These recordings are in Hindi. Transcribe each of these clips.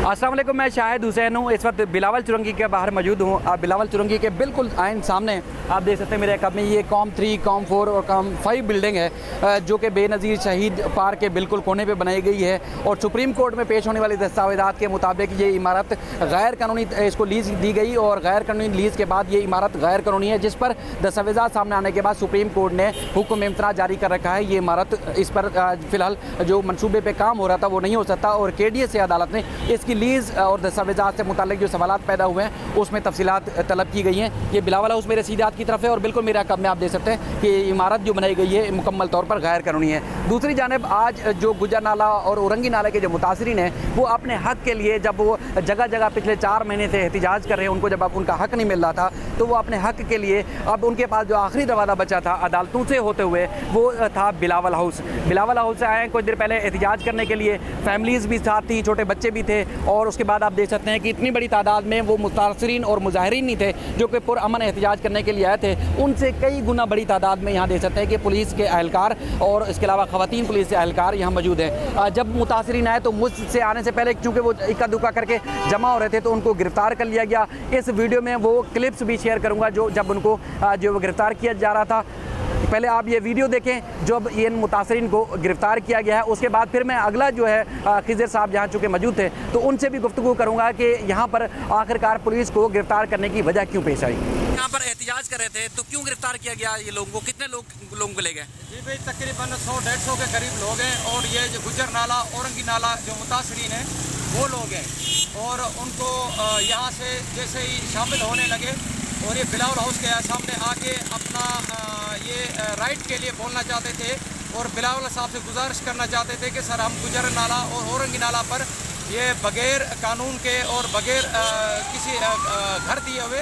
अस्सलाम वालेकुम, मैं शाहिद हुसैन हूँ। इस वक्त बिलावल चुरंगी के बाहर मौजूद हूँ। आप बिलावल चुरंगी के बिल्कुल आइन सामने आप देख सकते हैं मेरे कब में ये कॉम 3, कॉम 4 और कॉम 5 बिल्डिंग है जो कि बेनज़ीर शहीद पार्क के बिल्कुल कोने पे बनाई गई है। और सुप्रीम कोर्ट में पेश होने वाली दस्तावेज़ात के मुताबिक ये इमारत गैर कानूनी इसको लीज़ दी गई और गैर कानूनी लीज़ के बाद ये इमारत गैर कानूनी है, जिस पर दस्तावेज़ात सामने आने के बाद सुप्रीम कोर्ट ने हुक्म इम्तना जारी कर रखा है। ये इमारत इस पर फ़िलहाल जो मनसूबे पर काम हो रहा था वो नहीं हो सकता और KDA से अदालत ने इसकी लीज़ और दस्तावेज़ात से मुताल्लिक जो सवालात पैदा हुए हैं उसमें तफसीलात तलब की गई हैं। ये बिलावल हाउस मेरे सीधे हाथ की तरफ है और बिल्कुल मेरे अक़ब में आप देख सकते हैं कि इमारत जो बनाई गई है मुकम्मल तौर पर गैर कानूनी है। दूसरी जानिब आज जो गुजर नाला और औरंगी नाले के जो मुतासरीन हैं वो अपने हक़ के लिए जब वो जगह जगह पिछले 4 महीने से एहतिजाज कर रहे हैं, उनको जब अब उनका हक़ नहीं मिल रहा था तो वो अपने हक़ के लिए अब उनके पास जो आखिरी दरवाज़ा बचा था अदालतों से होते हुए वो था बिलावल हाउस। बिलावल हाउस से आए कुछ देर पहले एहतिजाज करने के लिए, फैमिलीज़ भी साथ थी, छोटे बच्चे भी थे और उसके बाद आप देख सकते हैं कि इतनी बड़ी तादाद में वो मुतासरीन और मुजाहिरीन नहीं थे जो कि पुरअमन एहतिजाज करने के लिए आए थे, उनसे कई गुना बड़ी तादाद में यहाँ देख सकते हैं कि पुलिस के अहलकार और इसके अलावा ख़वातीन पुलिस के अहलकार यहाँ मौजूद हैं। जब मुतासरीन आए तो मुझसे आने से पहले चूँकि वो इक्का दुक्का करके जमा हो रहे थे तो उनको गिरफ़्तार कर लिया गया। इस वीडियो में वो क्लिप्स भी शेयर करूँगा जो जब उनको जो वो गिरफ़्तार किया जा रहा था। पहले आप ये वीडियो देखें जब इन मुतासरीन को गिरफ़्तार किया गया है, उसके बाद फिर मैं अगला जो है खिज़र साहब जहाँ चूँकि मौजूद थे तो उनसे भी गुफ्तगू करूँगा कि यहाँ पर आखिरकार पुलिस को गिरफ़्तार करने की वजह क्यों पेश आई। यहाँ पर एहतिजाज कर रहे थे तो क्यों गिरफ़्तार किया गया ये लोगों को? कितने लोगों को ले गए? जी भाई, तकरीबन 100-150 के करीब लोग हैं और ये जो गुजर नाला औरंगी नाला जो मुतासरीन हैं वो लोग हैं और उनको यहाँ से जैसे ही शामिल होने लगे और ये बिलावल हाउस के सामने आके अपना ये राइट के लिए बोलना चाहते थे और बिलावल साहब से गुजारिश करना चाहते थे कि सर हम गुजर नाला और औरंगी नाला पर ये बग़ैर कानून के और बग़ैर किसी घर दिए हुए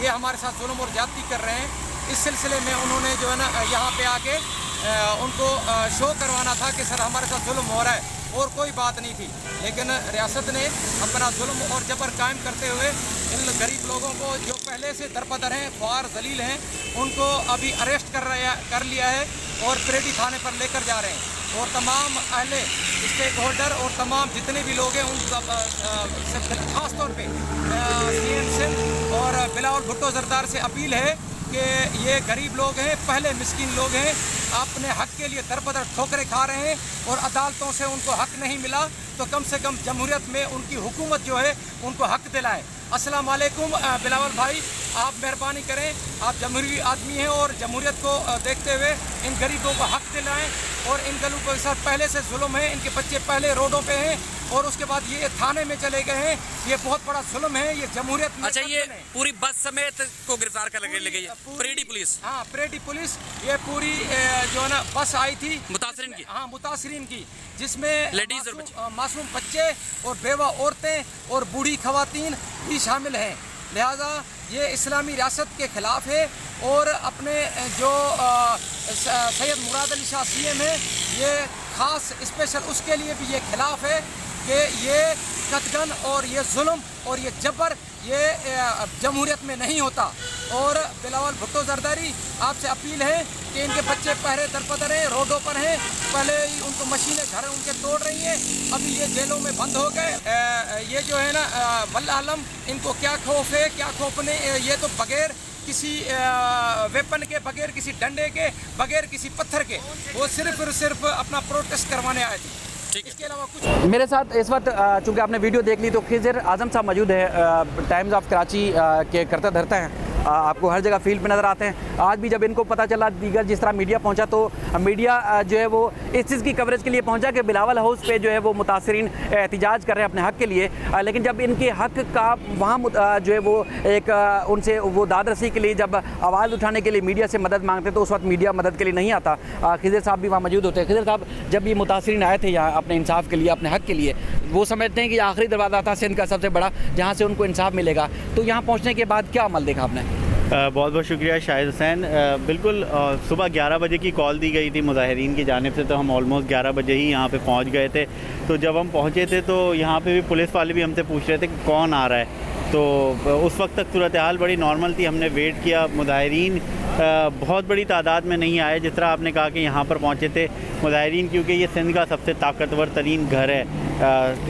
ये हमारे साथ जुल्म और ज़्यादती कर रहे हैं। इस सिलसिले में उन्होंने जो है ना यहाँ पे आके उनको शो करवाना था कि सर हमारे साथ जुल्म हो रहा है और कोई बात नहीं थी, लेकिन रियासत ने अपना जुल्म और जबर कायम करते हुए इन गरीब लोगों को जो पहले से दरपदर हैं, ख्वार जलील हैं, उनको अभी अरेस्ट कर लिया है और परेडी थाने पर लेकर जा रहे हैं। और तमाम अहले स्टेक होल्डर और तमाम जितने भी लोग हैं उन ख़ास तौर पे CM सिंध और बिलावल भुट्टो ज़रदार से अपील है कि ये गरीब लोग हैं, पहले मिस्कीन लोग हैं, अपने हक़ के लिए दरबदर ठोकरें खा रहे हैं और अदालतों से उनको हक़ नहीं मिला तो कम से कम जमहूरियत में उनकी हुकूमत जो है उनको हक़ दिलाए। अस्सलाम वालेकुम बिलावल भाई, आप मेहरबानी करें, आप जमहूरी आदमी हैं और जमहूरियत को देखते हुए इन गरीबों को हक़ दिलाएं और इन गरीबों के साथ पहले से जुल्म है, इनके बच्चे पहले रोडों पे हैं और उसके बाद ये थाने में चले गए हैं, ये बहुत बड़ा जुल्म है, ये जमहूरियत में। अच्छा, ये पूरी बस समेत को गिरफ्तार कर ले गई है परेडी पुलिस? हाँ, परेडी पुलिस, ये पूरी जो है ना बस आई थी मुतासरीन की। हाँ, मुतासरीन की, जिसमें लेडीज और मासूम बच्चे और बेवा औरतें और बूढ़ी खवातीन भी शामिल हैं। लिहाजा ये इस्लामी रियासत के ख़िलाफ़ है और अपने जो सैयद मुराद अली शाह CM है ये ख़ास स्पेशल उसके लिए भी ये ख़िलाफ़ है कि ये कतगन और ये जुल्म और ये जबर ये जमहूरियत में नहीं होता। और बिलावल भुट्टो ज़रदारी आपसे अपील है कि इनके बच्चे पहले दरपदर हैं, रोडों पर हैं, पहले ही उनको मशीनें घर उनके तोड़ रही हैं, अभी ये जेलों में बंद हो गए। ये जो है ना वल्लाह आलम इनको क्या खौफ है क्या खौफ नहीं, ये तो बग़ैर किसी वेपन के, बग़ैर किसी डंडे के, बग़ैर किसी पत्थर के वो सिर्फ अपना प्रोटेस्ट करवाने आए थे, इसके अलावा कुछ। मेरे साथ इस वक्त चूँकि आपने वीडियो देख ली तो खिज़र आज़म साहब मौजूद है, टाइम्स ऑफ कराची के करता धरता हैं, आपको हर जगह फील्ड पे नज़र आते हैं। आज भी जब इनको पता चला दीगर जिस तरह मीडिया पहुंचा तो मीडिया जो है वो इस चीज़ की कवरेज के लिए पहुंचा कि बिलावल हाउस पे जो है वो मुतासरीन एहतिजाज कर रहे हैं अपने हक़ के लिए, लेकिन जब इनके हक़ का वहाँ जो है वो एक उनसे वो दाद रसी के लिए जब आवाज़ उठाने के लिए मीडिया से मदद मांगते तो उस वक्त मीडिया मदद के लिए नहीं आता। खिज़र साहब भी वहाँ मौजूद होते हैं। खिज़र साहब, जब ये मुतासरीन आए थे यहाँ अपने इंसाफ के लिए, अपने हक़ के लिए, वो समझते हैं कि आखिरी दरवाज़ा था सिंध का सबसे बड़ा जहाँ से उनको इंसाफ मिलेगा, तो यहाँ पहुँचने के बाद क्या अमल देखा आपने? बहुत बहुत शुक्रिया शाहिद हुसैन। बिल्कुल सुबह 11 बजे की कॉल दी गई थी मुजाहिरीन की जानिब से, तो हम ऑलमोस्ट 11 बजे ही यहाँ पे पहुँच गए थे। तो जब हम पहुँचे थे तो यहाँ पे भी पुलिस वाले भी हमसे पूछ रहे थे कि कौन आ रहा है, तो उस वक्त तक सूरत हाल बड़ी नॉर्मल थी। हमने वेट किया, मुजाहिरीन बहुत बड़ी तादाद में नहीं आए। जिस तरह आपने कहा कि यहाँ पर पहुँचे थे मुजाहिरीन, क्योंकि ये सिंध का सबसे ताकतवर तरीन घर है,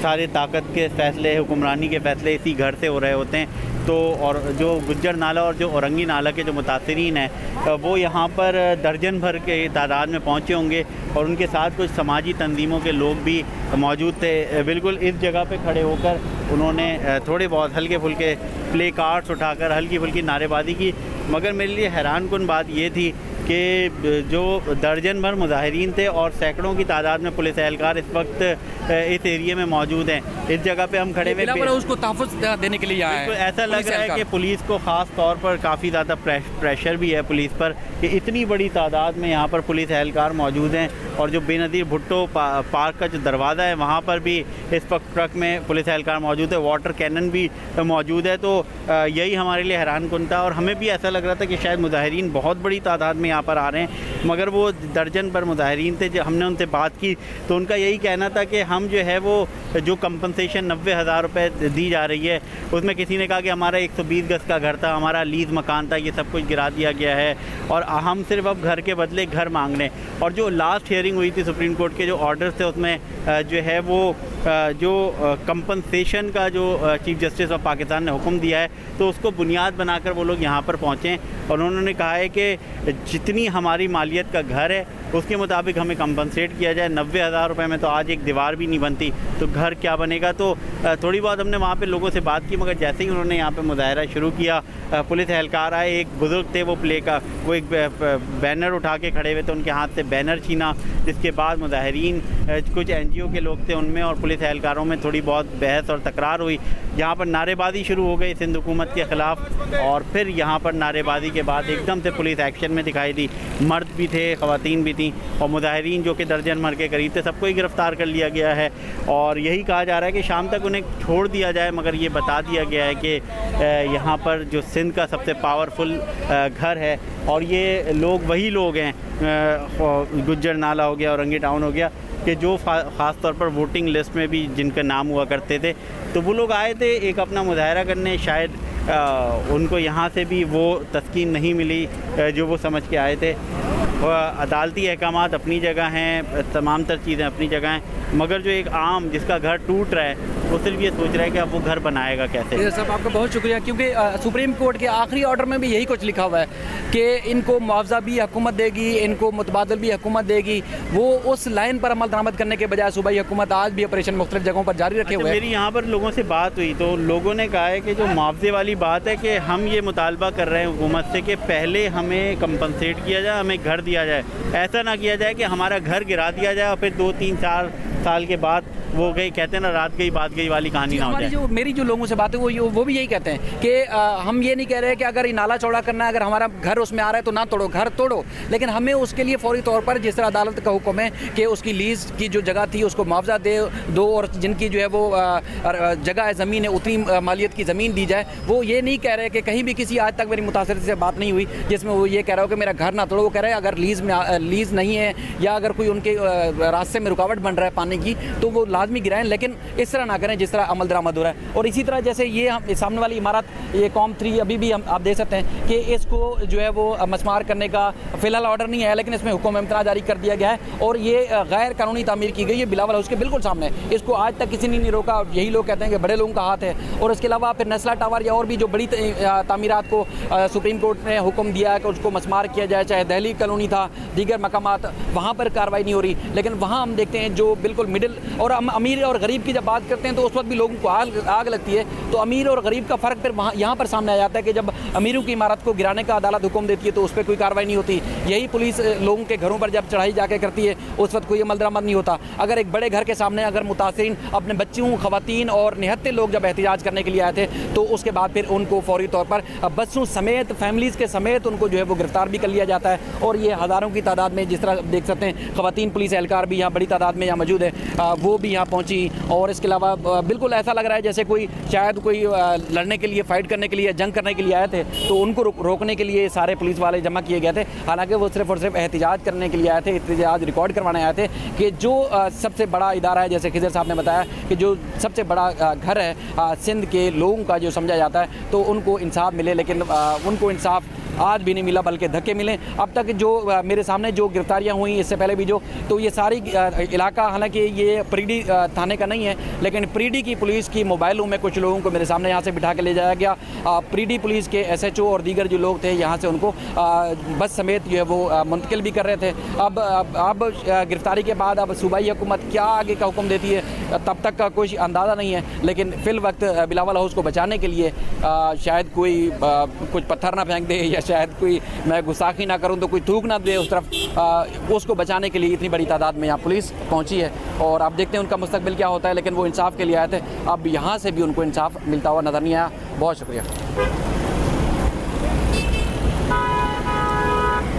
सारे ताकत के फ़ैसले, हुक्मरानी के फ़ैसले इसी घर से हो रहे होते हैं। तो और जो गुज्जर नाला और जो औरंगी नाला के जो मुतासिरीन हैं वो यहाँ पर दर्जन भर के तादाद में पहुँचे होंगे और उनके साथ कुछ समाजी तंजीमों के लोग भी मौजूद थे। बिल्कुल इस जगह पे खड़े होकर उन्होंने थोड़े बहुत हल्के फुल्के प्ले कार्ड्स उठाकर हल्की फुल्की नारेबाजी की। मगर मेरे लिए हैरान कुन बात ये थी कि जो दर्जन भर मुजाहिरीन थे और सैकड़ों की तादाद में पुलिस एहलकार इस वक्त इस एरिया में मौजूद हैं। इस जगह पे हम खड़े हुए उसको तहफ़्फ़ुज़ देने के लिए आए हैं। ऐसा लग रहा है कि पुलिस को ख़ास तौर पर काफ़ी ज़्यादा प्रेशर भी है पुलिस पर कि इतनी बड़ी तादाद में यहाँ पर पुलिस एहलकार मौजूद हैं। और जो बेनज़ीर भुट्टो पार्क का जो दरवाज़ा है वहाँ पर भी इस वक्त ट्रक में पुलिस एहलकार मौजूद है, वाटर कैनन भी मौजूद है। तो यही हमारे लिए हैरान कुन था और हमें भी ऐसा लग रहा था कि शायद मुजाहिरीन बहुत बड़ी तादाद में यहाँ पर आ रहे हैं, मगर वो दर्जन पर मुजाहिरीन थे। जब हमने उनसे बात की तो उनका यही कहना था कि हम जो है वो जो कंपनसेशन 90,000 रुपये दी जा रही है उसमें किसी ने कहा कि हमारा 120 गज़ का घर था, हमारा लीज़ मकान था, ये सब कुछ गिरा दिया गया है और हम सिर्फ अब घर के बदले घर मांग रहे हैं। और जो लास्ट हियरिंग हुई थी सुप्रीम कोर्ट के जो ऑर्डर्स थे उसमें जो है वो जो कंपनसेशन का जो चीफ जस्टिस ऑफ पाकिस्तान ने हुक्म दिया है तो उसको बुनियाद बनाकर वो लोग यहाँ पर पहुँचे और उन्होंने कहा है कि जितनी हमारी मालियत का घर है उसके मुताबिक हमें कंपनसेट किया जाए। 90,000 रुपये में तो आज एक दीवार भी नहीं बनती तो घर क्या बनेगा। तो थोड़ी बहुत हमने वहाँ पे लोगों से बात की, मगर जैसे ही उन्होंने यहाँ पे मुजाहरा शुरू किया पुलिस एहलकार आए, एक बुज़ुर्ग थे वो एक बैनर उठा के खड़े हुए थे, उनके हाथ से बैनर छीना, जिसके बाद मुजाहिरीन कुछ NGO के लोग थे उनमें और पुलिस एहलकारों में थोड़ी बहुत बहस और तकरार हुई। यहाँ पर नारेबाजी शुरू हो गई सिंध हुकूमत के ख़िलाफ़ और फिर यहाँ पर नारेबाजी के बाद एकदम से पुलिस एक्शन में दिखाई दी। मर्द भी थे, ख़वातीन भी थी और मुजाहिरीन जो कि दर्जन भर के करीब थे सबको ही गिरफ़्तार कर लिया गया है और यही कहा जा रहा है कि शाम तक उन्हें छोड़ दिया जाए। मगर ये बता दिया गया है कि यहाँ पर जो सिंध का सबसे पावरफुल घर है और ये लोग वही लोग हैं, गुज्जर नाला हो गया, औरंगी टाउन हो गया, कि जो ख़ास तौर पर वोटिंग लिस्ट में भी जिनका नाम हुआ करते थे। तो वो लोग आए थे एक अपना मुजाहरा करने, शायद उनको यहाँ से भी वो तस्कीन नहीं मिली जो वो समझ के आए थे। अदालती अहकामात अपनी जगह हैं, तमाम तर चीज़ें अपनी जगह हैं, मगर जो एक आम जिसका घर टूट रहा है वो सिर्फ ये सोच रहा है कि अब वो घर बनाएगा कैसे। साहब आपका बहुत शुक्रिया, क्योंकि सुप्रीम कोर्ट के आखिरी ऑर्डर में भी यही कुछ लिखा हुआ है कि इनको मुआवजा भी हुकूमत देगी, इनको मुतबादल भी हुकूमत देगी। वो उस लाइन पर अमल दरामद करने के बजाय सूबाई हुकूमत आज भी ऑपरेशन मुख्तलिफ जगहों पर जारी रखे हुए हैं। मेरी यहाँ पर लोगों से बात हुई तो लोगों ने कहा है कि जो मुआवजे वाली बात है कि हम ये मुतालबा कर रहे हैं हुकूमत से कि पहले हमें कंपनसेट किया जाए, हमें घर दिया जाए। ऐसा ना किया जाए कि हमारा घर गिरा दिया जाए और फिर 2-3-4 साल के बाद वो गई, कहते हैं ना, रात गई बात गई वाली कहानी ना हो जाए। मेरी जो लोगों से बातें वो भी यही कहते हैं कि हम ये नहीं कह रहे कि अगर ये नाला चौड़ा करना है, अगर हमारा घर उसमें आ रहा है तो ना तोड़ो, घर तोड़ो, लेकिन हमें उसके लिए फौरी तौर पर जिस तरह अदालत का हुक्म है कि उसकी लीज़ की जो जगह थी उसको मुआवजा दो और जिनकी जो है वो जगह है, ज़मीन है, उतनी मालियत की ज़मीन दी जाए। वो ये नहीं कह रहे कि कहीं भी किसी आज तक मेरी मुतासिर से बात नहीं हुई जिसमें वो ये कह रहा हो कि मेरा घर ना तोड़ो। वो कह रहे हैं अगर लीज़ नहीं है या अगर कोई उनके रास्ते में रुकावट बन रहा है पानी की तो वो लाजमी गिराएं, लेकिन इस तरह ना करें जिस तरह अमल दरामद हो रहा है। और इसी तरह जैसे ये हम सामने वाली इमारत, ये कॉम 3 अभी भी हम आप देख सकते हैं कि इसको जो है वो मस्मार करने का फ़िलहाल ऑर्डर नहीं है, लेकिन इसमें हुक्म इम्तना जारी कर दिया गया है और ये गैर कानूनी तामीर की गई है बिलावल हाउस के बिल्कुल सामने। इसको आज तक किसी ने नहीं रोका, यही लोग कहते हैं कि बड़े लोगों का हाथ है। और इसके अलावा फिर नस्ला टावर या और भी जो बड़ी तामीरात को सुप्रीम कोर्ट ने हुक्म दिया है कि उसको मस्मार किया जाए, चाहे दहली कॉलोनी था, दीगर मकामात, वहाँ पर कार्रवाई नहीं हो रही। लेकिन वहाँ हम देखते हैं जो बिल्कुल मिडिल और अमीर और गरीब की जब बात करते हैं तो उस वक्त भी लोगों को आग लगती है। तो अमीर और गरीब का फ़र्क फिर वहाँ यहाँ पर सामने आ जाता है कि जब अमीरों की इमारत को गिराने का अदालत हुक्म देती है तो उस पर कोई कार्रवाई नहीं होती। यही पुलिस लोगों के घरों पर जब चढ़ाई जाके करती है उस वक्त कोई अमल दरामद नहीं होता। अगर एक बड़े घर के सामने अगर मुतासिरीन अपने बच्चों, ख़वातीन और निहत्ते लोग जब एहतिजाज करने के लिए आए थे तो उसके बाद फिर उनको फौरी तौर पर बच्चों समेत, फैमिलीज़ के समेत उनको जो है वो गिरफ्तार भी कर लिया जाता है। और ये हज़ारों की तादाद में, जिस तरह देख सकते हैं, ख़वातीन पुलिस एहलकार भी यहाँ बड़ी तादाद में यहाँ मौजूद है, वो भी यहाँ पहुँची। और इसके अलावा बिल्कुल ऐसा लग रहा है जैसे शायद कोई लड़ने के लिए, फाइट करने के लिए, जंग करने के लिए आए थे तो उनको रोकने के लिए सारे पुलिस वाले जमा किए गए थे। हालांकि वो सिर्फ और सिर्फ एहतिजाज करने के लिए आए थे, एहतिजाज रिकॉर्ड करवाने आए थे कि जो सबसे बड़ा इदारा है, जैसे खिजर साहब ने बताया कि जो सबसे बड़ा घर है सिंध के लोगों का जो समझा जाता है, तो उनको इंसाफ मिले। लेकिन उनको इंसाफ आज भी नहीं मिला, बल्कि धक्के मिले। अब तक जो मेरे सामने जो गिरफ्तारियां हुई इससे पहले भी जो, तो ये सारी इलाका, हालांकि ये परीडी थाने का नहीं है, लेकिन परीडी की पुलिस की मोबाइलों में कुछ लोगों को मेरे सामने यहाँ से बिठा के ले जाया गया। परीडी पुलिस के SHO और दीगर जो लोग थे यहाँ से उनको बस समेत जो है वो मुंतकिल भी कर रहे थे। अब गिरफ्तारी के बाद अब सूबाई हुकूमत क्या आगे का हुक्म देती है तब तक का कोई अंदाज़ा नहीं है, लेकिन फिल वक्त बिलावल हाउस को बचाने के लिए शायद कोई कुछ पत्थर ना फेंक दे, या शायद कोई, मैं गुस्ताखी ना करूं तो कोई थूक ना दे उस तरफ, उसको बचाने के लिए इतनी बड़ी तादाद में यहाँ पुलिस पहुंची है। और आप देखते हैं उनका मुस्तकबिल क्या होता है, लेकिन वो इंसाफ के लिए आए थे। अब यहाँ से भी उनको इंसाफ मिलता हुआ नज़र नहीं आया। बहुत शुक्रिया।